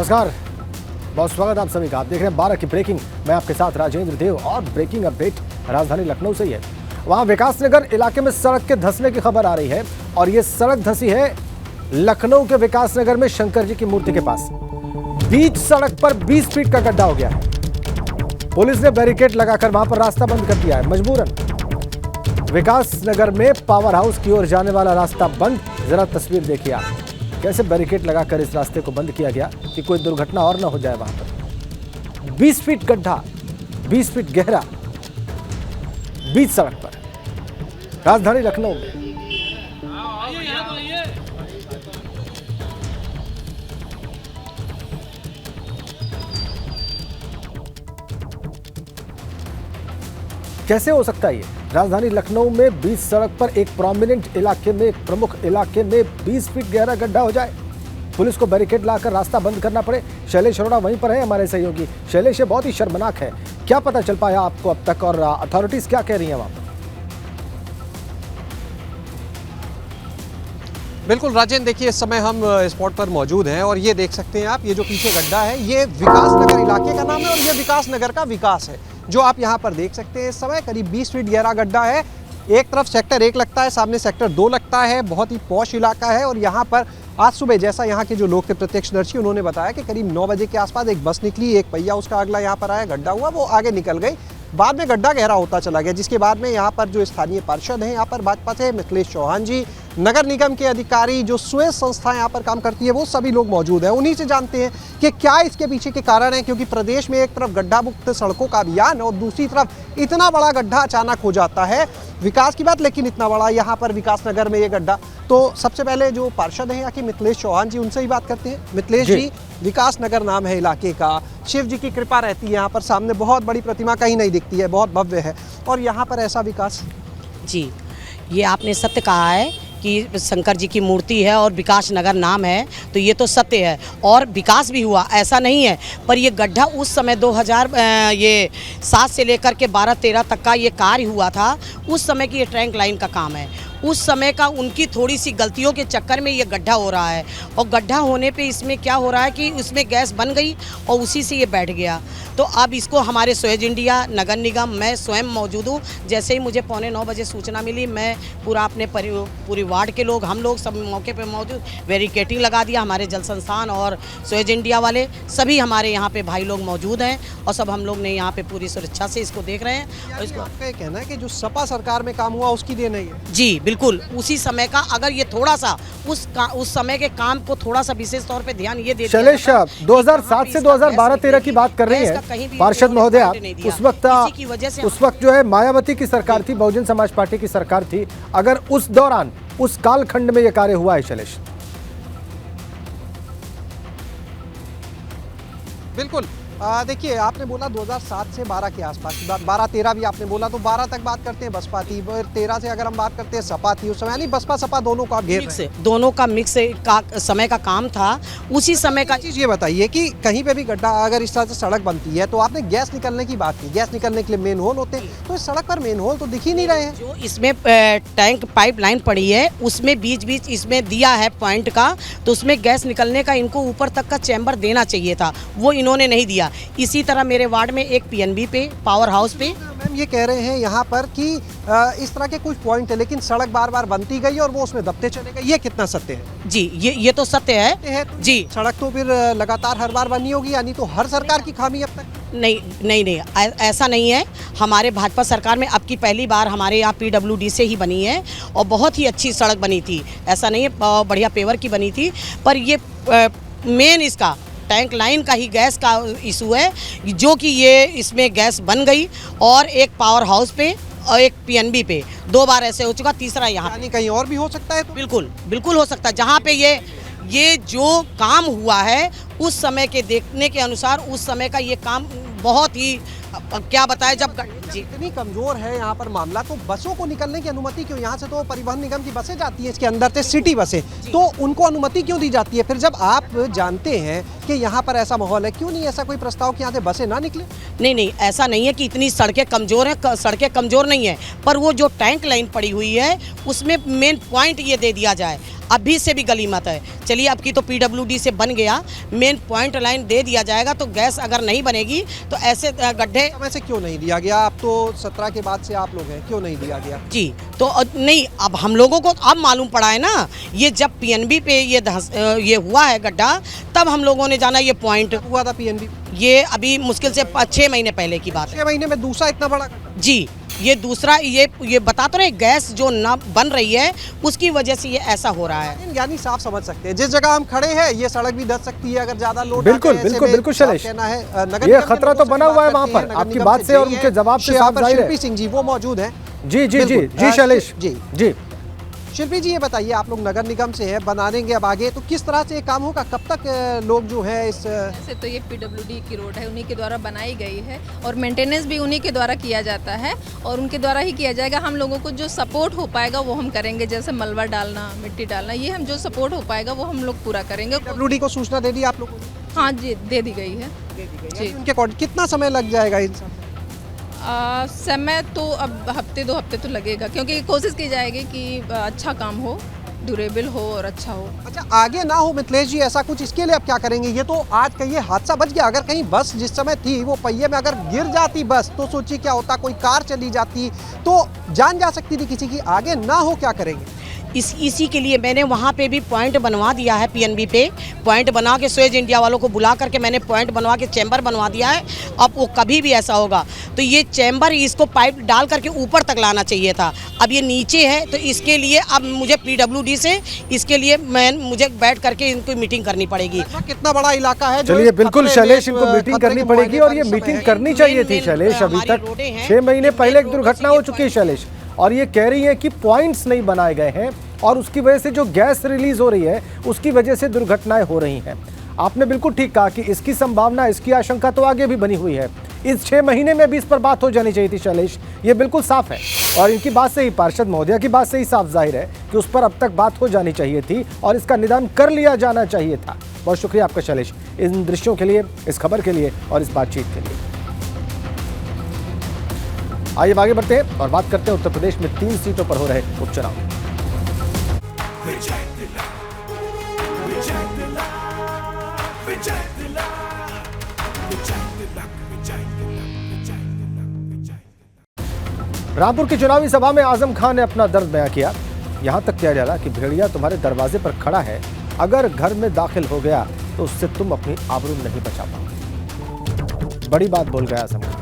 नमस्कार, बहुत स्वागत आप सभी का। आप देख रहे हैं 12 की ब्रेकिंग। मैं आपके साथ राजेंद्र देव और ब्रेकिंग अपडेट राजधानी लखनऊ से ही है। वहां विकासनगर इलाके में सड़क के धंसने की खबर आ रही है और ये सड़क धंसी है लखनऊ के विकासनगर में शंकर जी की मूर्ति के पास। बीच सड़क पर 20 फीट का गड्ढा हो गया है। पुलिस ने बैरिकेड लगाकर वहां पर रास्ता बंद कर दिया है मजबूरन। विकासनगर में पावर हाउस की ओर जाने वाला रास्ता बंद। जरा तस्वीर देखिए आप, कैसे बैरिकेड लगाकर इस रास्ते को बंद किया गया कि कोई दुर्घटना और ना हो जाए। वहां पर 20 फीट गड्ढा, 20 फीट गहरा, बीच सड़क पर राजधानी लखनऊ में। कैसे हो सकता है ये? राजधानी लखनऊ में बीच सड़क पर एक प्रोमिनेंट इलाके में, एक प्रमुख इलाके में 20 फीट गहरा गड्ढा हो जाए, पुलिस को बैरिकेड लाकर रास्ता बंद करना पड़े। शैलेश अरोड़ा वहीं पर है, हमारे सहयोगी। शैलेश, ये बहुत ही शर्मनाक है। क्या पता चल पाया आपको अब तक और अथॉरिटीज क्या कह रही हैं वहां पर? बिल्कुल राजेंद्र, देखिए इस समय हम स्पॉट पर मौजूद हैं और ये देख सकते हैं आप, ये जो पीछे गड्ढा है ये विकासनगर इलाके का नाम है और ये विकासनगर का विकास है जो आप यहाँ पर देख सकते हैं। इस समय करीब 20 फीट गहरा गड्ढा है। एक तरफ सेक्टर 1 लगता है, सामने सेक्टर 2 लगता है। बहुत ही पॉश इलाका है और यहाँ पर आज सुबह, जैसा यहाँ के जो लोग थे प्रत्यक्षदर्शी, उन्होंने बताया कि करीब 9 बजे के आसपास एक बस निकली, एक पहिया उसका अगला यहाँ पर आया, गड्ढा हुआ, वो आगे निकल गई। बाद में गड्ढा गहरा होता चला गया, जिसके बाद में यहाँ पर जो स्थानीय पार्षद हैं यहाँ पर भाजपा से मिथिलेश चौहान जी, नगर निगम के अधिकारी, जो सुएज संस्था यहाँ पर काम करती है, वो सभी लोग मौजूद हैं। उन्हीं से जानते हैं कि क्या इसके पीछे के कारण है, क्योंकि प्रदेश में एक तरफ गड्ढा मुक्त सड़कों का अभियान और दूसरी तरफ इतना बड़ा गड्ढा अचानक हो जाता है। विकास की बात, लेकिन इतना बड़ा यहाँ पर विकासनगर में ये गड्ढा। तो सबसे पहले जो पार्षद हैं यहाँ के मिथिलेश चौहान जी, उनसे ही बात करते हैं। मिथिलेश जी, विकासनगर नाम है इलाके का, शिव जी की कृपा रहती है यहाँ पर, सामने बहुत बड़ी प्रतिमा कहीं नहीं दिखती है, बहुत भव्य है, और यहाँ पर ऐसा विकास। जी, ये आपने सत्य कहा है कि शंकर जी की मूर्ति है और विकासनगर नाम है, तो ये तो सत्य है और विकास भी हुआ, ऐसा नहीं है। पर ये गड्ढा उस समय 2007 से लेकर के 12-13 तक का ये कार्य हुआ था। उस समय की ये ट्रैंक लाइन का काम है, उस समय का उनकी थोड़ी सी गलतियों के चक्कर में ये गड्ढा हो रहा है। और गड्ढा होने पे इसमें क्या हो रहा है कि उसमें गैस बन गई और उसी से ये बैठ गया। तो अब इसको हमारे सुएज इंडिया, नगर निगम, मैं स्वयं मौजूद हूँ। जैसे ही मुझे 8:45 बजे सूचना मिली, मैं पूरा अपने पूरी वार्ड के लोग, हम लोग सब मौके पे मौजूद, बैरिकेडिंग लगा दिया। हमारे जल संस्थान और सुएज इंडिया वाले सभी हमारे यहाँ पे भाई लोग मौजूद हैं और सब हम लोग ने यहाँ पे पूरी सुरक्षा से इसको देख रहे हैं। और इसको आपका कहना है कि जो सपा सरकार में काम हुआ उसकी देन है ये? जी बिल्कुल, उसी समय का, अगर ये थोड़ा सा उस समय के काम को थोड़ा सा विशेष तौर पे ध्यान ये देते। शैलेश, 2007 से 2012-13 की बात कर रही है पार्षद महोदय। उस वक्त जो है मायावती की सरकार थी, बहुजन समाज पार्टी की सरकार थी। अगर उस दौरान, उस कालखंड में यह कार्य हुआ है शैलेश? बिल्कुल, देखिए आपने बोला 2007 से 12 के आसपास की बात, 12-13 भी आपने बोला, तो 12 तक बात करते हैं बसपा थी, 13 से अगर हम बात करते हैं सपा थी उस समय, यानी बसपा सपा दोनों का घेर मिक्स, दोनों का मिक्स का समय का काम था। उसी समय का चीज़ ये बताइए कि कहीं पे भी गड्ढा, अगर इस तरह से सड़क बनती है, तो आपने गैस निकलने की बात की, गैस निकलने के लिए मेन होल होते हैं, तो इस सड़क पर मेन होल तो दिख ही नहीं रहे हैं। जो इसमें टैंक पाइप लाइन पड़ी है, उसमें बीच बीच इसमें दिया है पॉइंट का, तो उसमें गैस निकलने का इनको ऊपर तक का चैम्बर देना चाहिए था, वो इन्होंने नहीं दिया। इसी तरह मेरे वार्ड में एक पीएनबी पे, पावर हाउस पे, मैम ये कह रहे हैं यहाँ पर कि इस तरह के कुछ पॉइंट है, लेकिन सड़क बार बार बनती गई और वो उसमें दबते चले गए, ये कितना सत्य है? जी, ये तो सत्य है तो जी। सड़क तो फिर लगातार हर बार बनी होगी, यानी तो हर सरकार की खामी अब तक? नहीं, ऐसा नहीं है। हमारे भाजपा सरकार में अब की पहली बार हमारे यहाँ पीडब्ल्यूडी से ही बनी है और बहुत ही अच्छी सड़क बनी थी, ऐसा नहीं है, बढ़िया पेवर की बनी थी। पर ये मेन इसका टैंक लाइन का ही गैस का इशू है, जो कि ये इसमें गैस बन गई और एक पावर हाउस पे और एक पीएनबी पे 2 बार ऐसे हो चुका, तीसरा यहाँ। यानी कहीं और भी हो सकता है? तो बिल्कुल हो सकता है। जहाँ पे ये जो काम हुआ है उस समय के देखने के अनुसार, उस समय का ये काम बहुत ही अब क्या बताएं जब जी इतनी कमजोर है यहाँ पर मामला, तो बसों को निकलने की अनुमति क्यों? यहाँ से तो परिवहन निगम की बसें जाती है इसके अंदर से, सिटी बसें, तो उनको अनुमति क्यों दी जाती है? फिर जब आप जानते हैं कि यहाँ पर ऐसा माहौल है, क्यों नहीं ऐसा कोई प्रस्ताव कि यहाँ से बसें ना निकले? नहीं, ऐसा नहीं है कि इतनी सड़कें कमज़ोर हैं, सड़कें कमज़ोर नहीं है, पर वो जो टैंक लाइन पड़ी हुई है उसमें मेन पॉइंट ये दे दिया जाए। अभी से भी गली मत है, चलिए अब की तो पीडब्ल्यूडी से बन गया, मेन पॉइंट लाइन दे दिया जाएगा तो गैस अगर नहीं बनेगी तो ऐसे गड्ढे। समय से क्यों नहीं दिया गया? आप तो 17 के बाद से आप लोग हैं, क्यों नहीं दिया गया? जी तो नहीं, अब हम लोगों को अब मालूम पड़ा है ना, ये जब पीएनबी पे ये हुआ है गड्ढा, तब हम लोगों ने जाना ये पॉइंट हुआ था पीएनबी। ये अभी मुश्किल से 6 महीने पहले की बात है। 6 महीने में दूसरा इतना बड़ा? जी, ये दूसरा, ये बता तो रहे, गैस जो ना बन रही है उसकी वजह से ये ऐसा हो रहा है। यानी साफ समझ सकते हैं जिस जगह हम खड़े हैं ये सड़क भी धंस सकती है अगर ज्यादा लोड। बिल्कुल शैलेश, ये खतरा तो बना हुआ है वहाँ पर। आपकी बात से और उनके जवाब से साफ जाहिर है। शिल्पी सिंह जी वो मौजूद हैं। जी शैलेश जी। शिल्पी जी ये बताइए, आप लोग नगर निगम से हैं, बनाएंगे अब आगे, तो किस तरह से ये काम होगा? कब तक लोग जो है इस से तो ये पीडब्ल्यूडी की रोड है, उन्हीं के द्वारा बनाई गई है और मेंटेनेंस भी उन्हीं के द्वारा किया जाता है और उनके द्वारा ही किया जाएगा। हम लोगों को जो सपोर्ट हो पाएगा वो हम करेंगे, जैसे मलबा डालना, मिट्टी डालना, ये हम जो सपोर्ट हो पाएगा वो हम लोग पूरा करेंगे। पीडब्ल्यूडी को सूचना दे दी आप लोगों ने? हाँ जी, दे दी गई है जी। उनके कितना समय लग जाएगा इन सब? समय तो अब हफ्ते 2 हफ्ते तो लगेगा, क्योंकि कोशिश की जाएगी कि अच्छा काम हो, ड्यूरेबल हो और अच्छा हो। अच्छा, आगे ना हो मिथिलेश जी ऐसा कुछ, इसके लिए आप क्या करेंगे? ये तो आज का ये हादसा बच गया, अगर कहीं बस जिस समय थी वो पहिए में अगर गिर जाती बस तो सोचिए क्या होता, कोई कार चली जाती तो जान जा सकती थी किसी की। आगे ना हो क्या करेंगे? इसी के लिए मैंने वहाँ पे भी पॉइंट बनवा दिया है, पीएनबी पे पॉइंट बना के स्वेज इंडिया वालों को बुला करके मैंने पॉइंट बनवा के चैम्बर बनवा दिया है। अब वो कभी भी ऐसा होगा तो ये चैम्बर, इसको पाइप डाल करके ऊपर तक लाना चाहिए था, अब ये नीचे है, तो इसके लिए अब मुझे पीडब्ल्यूडी से इसके लिए मुझे बैठ करके इनको मीटिंग करनी पड़ेगी। कितना बड़ा इलाका है? चलिए बिल्कुल शैलेश, इनको मीटिंग करनी पड़ेगी और ये मीटिंग करनी चाहिए थी शैलेश। अभी तक 6 महीने पहले एक दुर्घटना हो चुकी है शैलेश, और ये कह रही है कि पॉइंट्स नहीं बनाए गए हैं और उसकी वजह से जो गैस रिलीज हो रही है उसकी वजह से दुर्घटनाएं हो रही हैं। आपने बिल्कुल ठीक कहा कि इसकी संभावना, इसकी आशंका तो आगे भी बनी हुई है। इस 6 महीने में भी इस पर बात हो जानी चाहिए थी शैलेश, ये बिल्कुल साफ है। और इनकी बात से ही, पार्षद महोदया की बात से ही साफ जाहिर है कि उस पर अब तक बात हो जानी चाहिए थी और इसका निदान कर लिया जाना चाहिए था। बहुत शुक्रिया आपका शैलेश, इन दृश्यों के लिए, इस खबर के लिए और इस बातचीत के लिए। आइए आगे बढ़ते हैं और बात करते हैं उत्तर प्रदेश में 3 सीटों पर हो रहे उपचुनाव। रामपुर की चुनावी सभा में आजम खान ने अपना दर्द बयां किया। यहां तक किया डाला कि भेड़िया तुम्हारे दरवाजे पर खड़ा है, अगर घर में दाखिल हो गया तो उससे तुम अपनी आबरू नहीं बचा पाओगे। बड़ी बात बोल गया आजम खान।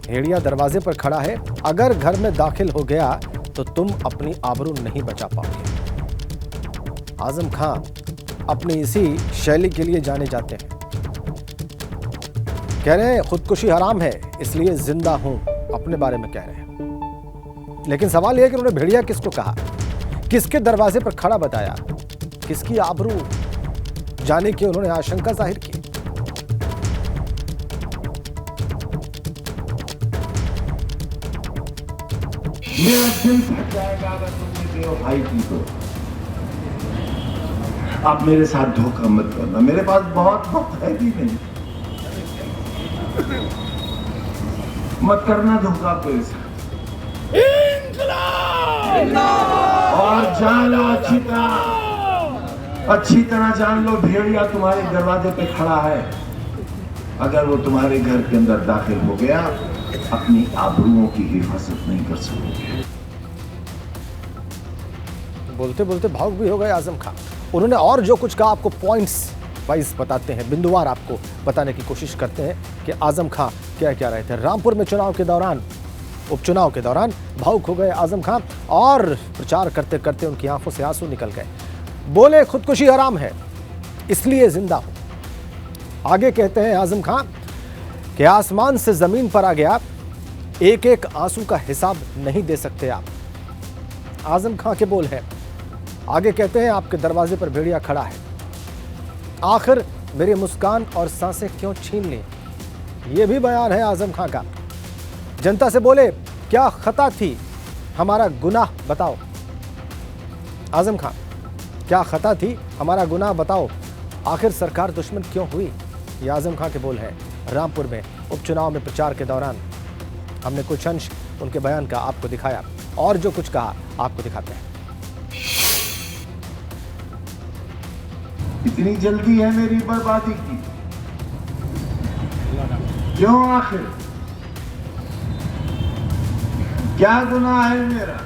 भेड़िया दरवाजे पर खड़ा है, अगर घर में दाखिल हो गया तो तुम अपनी आबरू नहीं बचा पाओगे। आजम खान अपनी इसी शैली के लिए जाने जाते हैं। कह रहे हैं खुदकुशी हराम है इसलिए जिंदा हूं, अपने बारे में कह रहे हैं। लेकिन सवाल यह कि उन्होंने भेड़िया किसको कहा, किसके दरवाजे पर खड़ा बताया, किसकी आबरू जाने की उन्होंने आशंका जाहिर की। मेरा दिल फट जाएगा अगर तुमने बेवफाई की तो। आप मेरे साथ धोखा मत करना, मेरे पास बहुत वक्त है भी नहीं। मत करना धोखा मेरे साथ। और जान लो अच्छी तरह जान लो, भेड़िया तुम्हारे दरवाजे पे खड़ा है, अगर वो तुम्हारे घर के अंदर दाखिल हो गया अपनी आबरूओं की हिफाजत नहीं कर सकोगे। बोलते बोलते भावुक भी हो गए आजम खान। उन्होंने और जो कुछ कहा आपको पॉइंट्स वाइज बताते हैं, बिंदुवार आपको बताने की कोशिश करते हैं कि आजम खान क्या क्या रहे थे। रामपुर में चुनाव के दौरान, उपचुनाव के दौरान भावुक हो गए आजम खान और प्रचार करते करते उनकी आंखों से आंसू निकल गए। बोले खुदकुशी हराम है इसलिए जिंदा हूं। आगे कहते हैं आजम खान कि आसमान से जमीन पर आ गया, एक एक आंसू का हिसाब नहीं दे सकते आप। आजम खान के बोल हैं। आगे कहते हैं आपके दरवाजे पर भेड़िया खड़ा है, आखिर मेरी मुस्कान और सांसें क्यों छीन ली। ये भी बयान है आजम खां का। जनता से बोले, क्या खता थी, हमारा गुनाह बताओ। आजम खां, क्या खता थी, हमारा गुनाह बताओ। आखिर सरकार दुश्मन क्यों हुई? ये आजम खां के बोल हैं रामपुर में उपचुनाव में प्रचार के दौरान। हमने कुछ अंश उनके बयान का आपको दिखाया और जो कुछ कहा आपको दिखाते हैं। इतनी जल्दी है मेरी बर्बादी की, क्यों आखिर? क्या गुनाह है मेरा?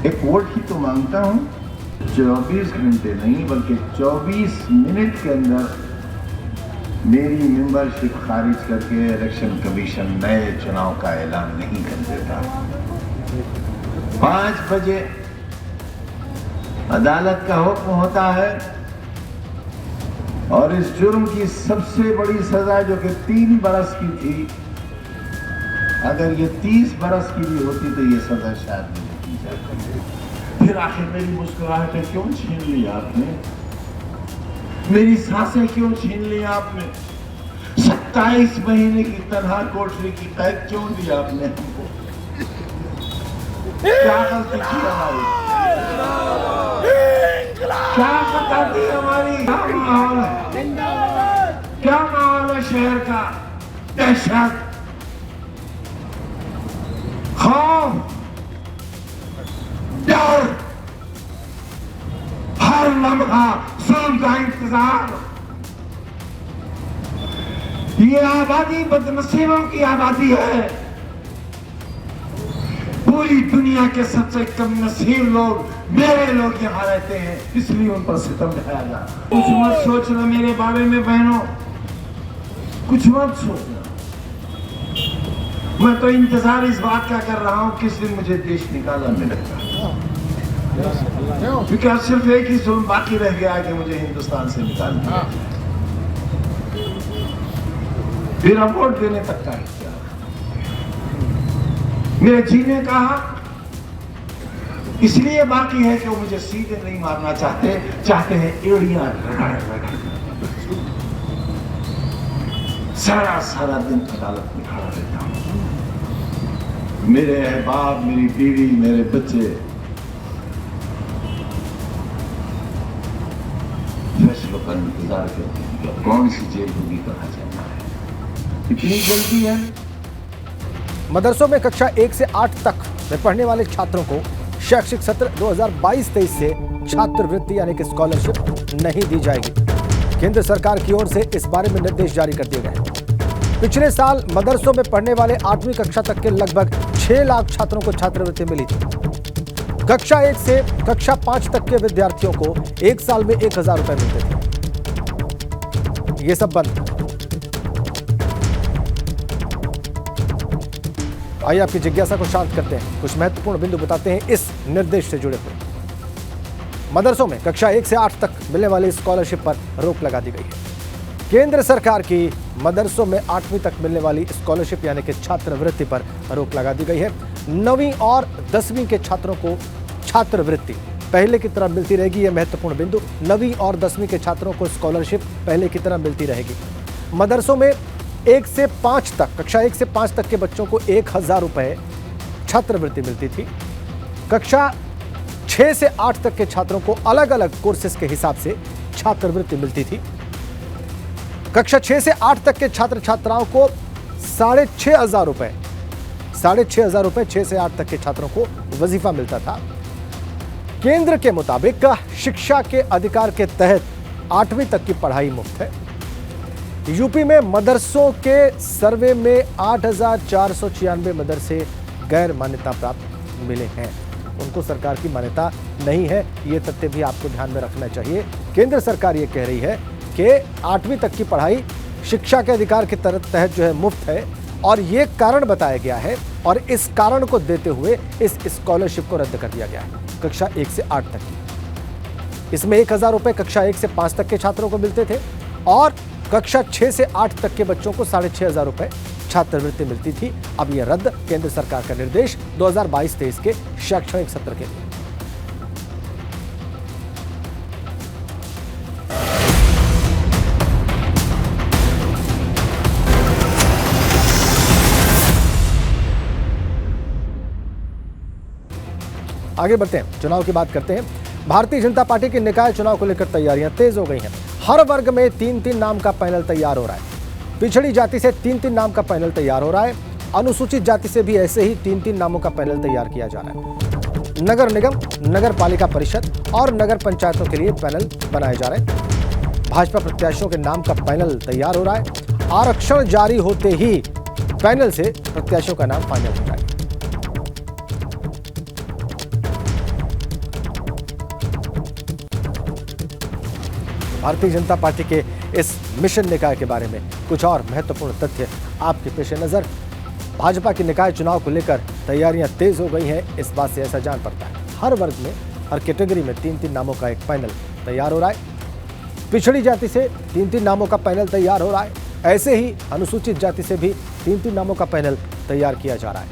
एक वोट ही तो मांगता हूं। 24 घंटे नहीं बल्कि 24 मिनट के अंदर मेरी मेंबरशिप खारिज करके इलेक्शन कमीशन नए चुनाव का ऐलान नहीं कर देता। 5 बजे अदालत का हुक्म होता है और इस जुर्म की सबसे बड़ी सजा जो कि 3 बरस की थी, अगर ये 30 बरस की भी होती तो ये सजा शायद नहीं दी जाती। फिर आखिर मेरी मुस्कुराहटें क्यों छीन ली आपने? मेरी सांसें क्यों छीन ली आपने? 27 महीने की तनहा कोठरी की कैद क्यों दी आपने हमको? क्या गलती की हमारी? क्या खता थी हमारी? क्या माहौल है शहर का? दहशत, खौफ, डर, हर लम्हा जुल्म का इंतजार। ये आबादी बदनसीबों की आबादी है। पूरी दुनिया के सबसे कम नसीब लोग मेरे लोग यहाँ रहते हैं, इसलिए उन पर सितम ढाया जा। कुछ मत सोचना मेरे बारे में बहनों, कुछ मत सोचना। मैं तो इंतजार इस बात का कर रहा हूँ किस दिन मुझे देश निकाला मिलेगा, क्योंकि अब सिर्फ एक ही जुल्म बाकी रह गया कि मुझे हिंदुस्तान से निकाल दिया। फिर अब वोट देने तक का क्या? मेरे जीने का हक इसलिए बाकी है कि वो मुझे सीधे नहीं मारना चाहते हैं एड़ियां रगड़ सारा दिन अदालत में खड़ा रहता हूं। मेरे अहबाब, मेरी बीवी, मेरे बच्चे फैसलों का इंतजार करते हैं। कौन सी जेल होगी, कहाँ जाना है? इतनी जल्दी है? मदरसों में कक्षा 1 से 8 तक में पढ़ने वाले छात्रों को शैक्षिक सत्र 2022-23 से छात्रवृत्ति यानी कि स्कॉलरशिप नहीं दी जाएगी। केंद्र सरकार की ओर से इस बारे में निर्देश जारी कर दिए गए हैं। पिछले साल मदरसों में पढ़ने वाले 8वीं कक्षा तक के लगभग 6 लाख छात्रों को छात्रवृत्ति मिली थी। कक्षा 1 से कक्षा 5 तक के विद्यार्थियों को एक साल में 1000 रुपए मिलते थे। ये सब बंद। आइए आपकी जिज्ञासा को शांत करते हैं, कुछ महत्वपूर्ण बिंदु बताते हैं इस निर्देश से जुड़े हुए। मदरसों में कक्षा 1 से 8 तक मिलने वाली स्कॉलरशिप पर रोक लगा दी गई है। केंद्र सरकार की मदरसों में 8वीं तक मिलने वाली स्कॉलरशिप यानी कि छात्रवृत्ति पर रोक लगा दी गई है। 9वीं और 10वीं के छात्रों को छात्रवृत्ति पहले की तरह मिलती रहेगी। यह महत्वपूर्ण बिंदु। 9वीं और 10वीं के छात्रों को स्कॉलरशिप पहले की तरह मिलती रहेगी। मदरसों में 1 से 5 तक, कक्षा 1 से 5 तक के बच्चों को 1000 रुपए छात्रवृत्ति मिलती थी। कक्षा 6 से 8 तक के छात्रों को अलग अलग कोर्सेज के हिसाब से छात्रवृत्ति मिलती थी। कक्षा 6 से 8 तक के छात्र छात्राओं को 6500 रुपए 6500 रुपए 6 से 8 तक के छात्रों को वजीफा मिलता था। केंद्र के मुताबिक शिक्षा के अधिकार के तहत 8वीं तक की पढ़ाई मुफ्त है। यूपी में मदरसों के सर्वे में 8496 मदरसे गैर मान्यता प्राप्त मिले हैं। उनको सरकार की मान्यता नहीं है, ये तथ्य भी आपको ध्यान में रखना चाहिए। केंद्र सरकार ये कह रही है कि 8वीं तक की पढ़ाई शिक्षा के अधिकार के तहत जो है मुफ्त है और ये कारण बताया गया है और इस कारण को देते हुए इस स्कॉलरशिप को रद्द कर दिया गया है कक्षा 1 से 8 तक की। इसमें 1000 रुपए कक्षा 1 से 5 तक के छात्रों को मिलते थे और कक्षा 6 से 8 तक के बच्चों को 6500 रुपए छात्रवृत्ति मिलती थी। अब यह रद्द, केंद्र सरकार का निर्देश 2022-23 के शैक्षणिक सत्र के लिए। आगे बढ़ते हैं, चुनाव की बात करते हैं। भारतीय जनता पार्टी के निकाय चुनाव को लेकर तैयारियां तेज हो गई हैं। हर वर्ग में 3-3 नाम का पैनल तैयार हो रहा है। पिछड़ी जाति से 3-3 नाम का पैनल तैयार हो रहा है। अनुसूचित जाति से भी ऐसे ही 3-3 नामों का पैनल तैयार किया जा रहा है। नगर निगम, नगर पालिका परिषद और नगर पंचायतों के लिए पैनल बनाए जा रहे हैं। भाजपा प्रत्याशियों के नाम का पैनल तैयार हो रहा है। आरक्षण जारी होते ही पैनल से प्रत्याशियों का नाम फाइनल हो जाएगा। भारतीय जनता पार्टी के इस मिशन निकाय के बारे में कुछ और महत्वपूर्ण तथ्य आपके पेश नजर। भाजपा के निकाय चुनाव को लेकर तैयारियां तेज हो गई हैं, इस बात से ऐसा जान पड़ता है। हर वर्ग में, हर कैटेगरी में 3-3 नामों का एक पैनल तैयार हो रहा है। पिछड़ी जाति से 3-3 नामों का पैनल तैयार हो रहा है। ऐसे ही अनुसूचित जाति से भी 3-3 नामों का पैनल तैयार किया जा रहा है।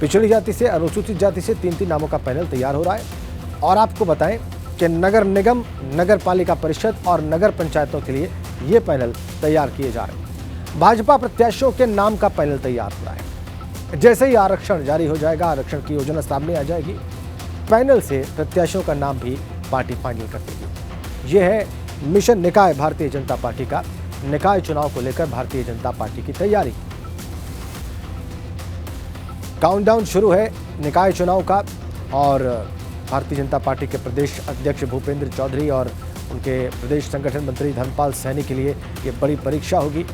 पिछड़ी जाति से, अनुसूचित जाति से 3-3 नामों का पैनल तैयार हो रहा है। और आपको बताएं कि नगर निगम, नगर पालिका परिषद और नगर पंचायतों के लिए ये पैनल तैयार किए जा रहे हैं। भाजपा प्रत्याशियों के नाम का पैनल तैयार हो रहा है। जैसे ही आरक्षण जारी हो जाएगा, आरक्षण की योजना सामने आ जाएगी, पैनल से प्रत्याशियों का नाम भी पार्टी फाइनल कर देगी। ये है मिशन निकाय भारतीय जनता पार्टी का। निकाय चुनाव को लेकर भारतीय जनता पार्टी की तैयारी। काउंटडाउन शुरू है निकाय चुनाव का और भारतीय जनता पार्टी के प्रदेश अध्यक्ष भूपेंद्र चौधरी और उनके प्रदेश संगठन मंत्री धर्मपाल सैनी के लिए ये बड़ी परीक्षा होगी।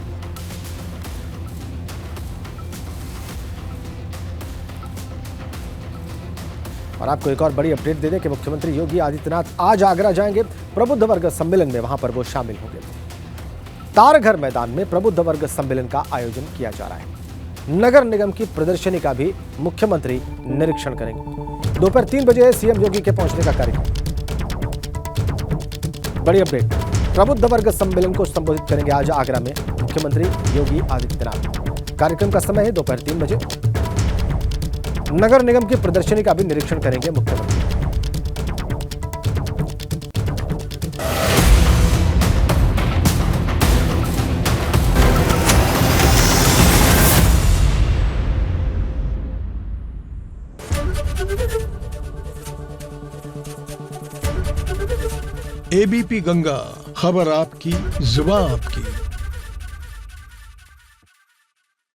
और आपको एक और बड़ी अपडेट दे दें कि मुख्यमंत्री योगी आदित्यनाथ आज आगरा जाएंगे। प्रबुद्ध वर्ग सम्मेलन में वहां पर वो शामिल होंगे। तारघर मैदान में प्रबुद्ध वर्ग सम्मेलन का आयोजन किया जा रहा है। नगर निगम की प्रदर्शनी का भी मुख्यमंत्री निरीक्षण करेंगे। दोपहर 3 बजे सीएम योगी के पहुंचने का कार्यक्रम। बड़ी अपडेट, प्रबुद्ध वर्ग सम्मेलन को संबोधित करेंगे आज आगरा में मुख्यमंत्री योगी आदित्यनाथ। कार्यक्रम का समय है दोपहर 3 बजे। नगर निगम की प्रदर्शनी का भी निरीक्षण करेंगे मुख्यमंत्री। एबीपी गंगा, खबर आपकी, जुबान आपकी।